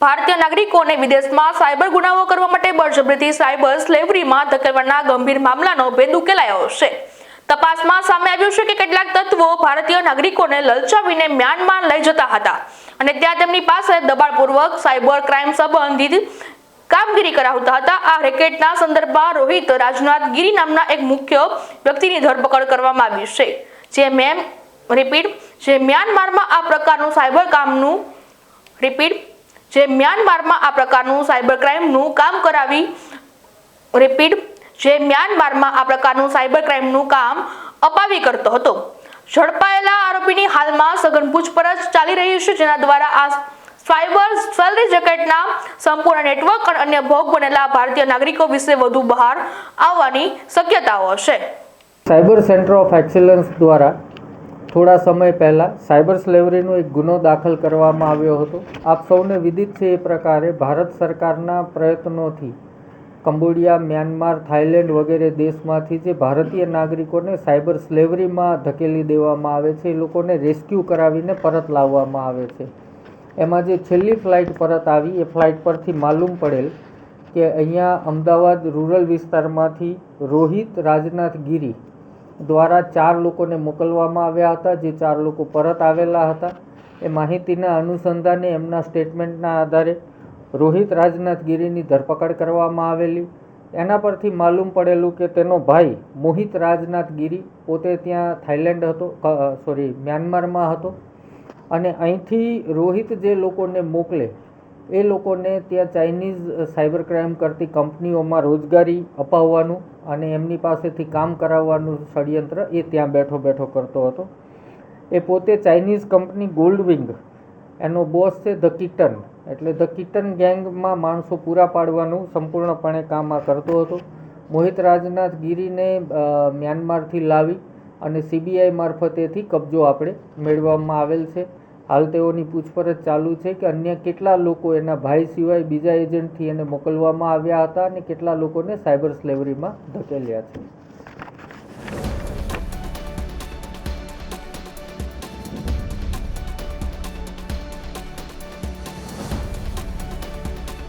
ભારતીય નાગરિકોને વિદેશમાં સાયબર ગુનાઓ કરવા માટે બળજબરીથી સાયબર સ્લેવરીમાં ધકેલવાના ગંભીર મામલાનો ભેદ ઉકેલાયો છે। તપાસમાં સામે આવ્યું છે કે કેટલાક તત્વો ભારતીય નાગરિકોને લલચાવીને મ્યાનમાર લઈ જતા હતા અને ત્યાં તેમની પાસે દબાણપૂર્વક સાયબર ક્રાઇમ સંબંધિત કામગીરી કરાવતા હતા। આ રેકેટના સંદર્ભમાં રોહિત રાજનાથ ગીરી નામના એક મુખ્ય વ્યક્તિની ધરપકડ કરવામાં આવી છે, જે મ્યાનમારમાં આ પ્રકારનું સાયબર ક્રાઇમનું કામ અપાવી કરતો હતો। ઝડપાયેલા આરોપીની હાલમાં સઘન પૂછપરછ ચાલી રહી છે, જેના દ્વારા આ સાયબર સેલરી જેકેટના સંપૂર્ણ નેટવર્ક અને અન્ય ભોગ બનેલા ભારતીય નાગરિકો વિશે વધુ બહાર આવવાની શક્યતાઓ છે। સાયબર સેન્ટર ઓફ એક્સેલન્સ દ્વારા થોડા સમય પહેલાં સાયબર સ્લેવરીનો એક ગુનો દાખલ કરવામાં આવ્યો હતો। આપ સૌને વિદિત છે એ પ્રકારે ભારત સરકારના પ્રયત્નોથી કંબોડિયા, મ્યાનમાર, થાઇલેન્ડ વગેરે દેશમાંથી જે ભારતીય નાગરિકોને સાયબર સ્લેવરીમાં ધકેલી દેવામાં આવે છે, એ લોકોને રેસ્ક્યુ કરાવીને પરત લાવવામાં આવે છે। એમાં જે છેલ્લી ફ્લાઇટ પરત આવી એ ફ્લાઇટ પરથી માલુમ પડેલ કે અહીંયા અમદાવાદ રૂરલ વિસ્તારમાંથી રોહિત રાજનાથ ગીરી દ્વારા 4 લોકોને મોકલવામાં આવ્યા હતા, જે 4 લોકો પરત આવેલા હતા। એ માહિતીના અનુસંધાને એમના સ્ટેટમેન્ટના આધારે રોહિત રાજનાથ ગીરીની ધરપકડ કરવામાં આવેલી। એના પરથી માલુમ પડેલું કે તેનો ભાઈ મોહિત રાજનાથ ગીરી પોતે ત્યાં મ્યાનમારમાં હતો અને અહીંથી રોહિત જે લોકોને મોકલે એ લોકોને ત્યાં ચાઇનીઝ સાયબર ક્રાઇમ કરતી કંપનીઓમાં રોજગારી અપાવવાનું અને એમની પાસેથી કામ કરાવવાનું ષડયંત્ર એ ત્યાં બેઠો કરતો હતો। એ પોતે ચાઇનીઝ કંપની ગોલ્ડવિંગ એનો બોસ છે ધ કિટન, એટલે ધ કિટન ગેંગમાં માણસો પૂરા પાડવાનું સંપૂર્ણપણે કામ આ કરતો હતો। મોહિત રાજનાથ ગીરીને મ્યાનમારથી લાવી અને CBI મારફતેથી કબજો આપણે મેળવવામાં આવેલ છે। હાલ તેઓની પૂછપરછ ચાલુ છે કે અન્ય કેટલા લોકો એના ભાઈ સિવાય બીજા એજન્ટથી એને મોકલવામાં આવ્યા હતા અને કેટલા લોકોને સાયબર સ્લેવરીમાં ધકેલ્યા છે।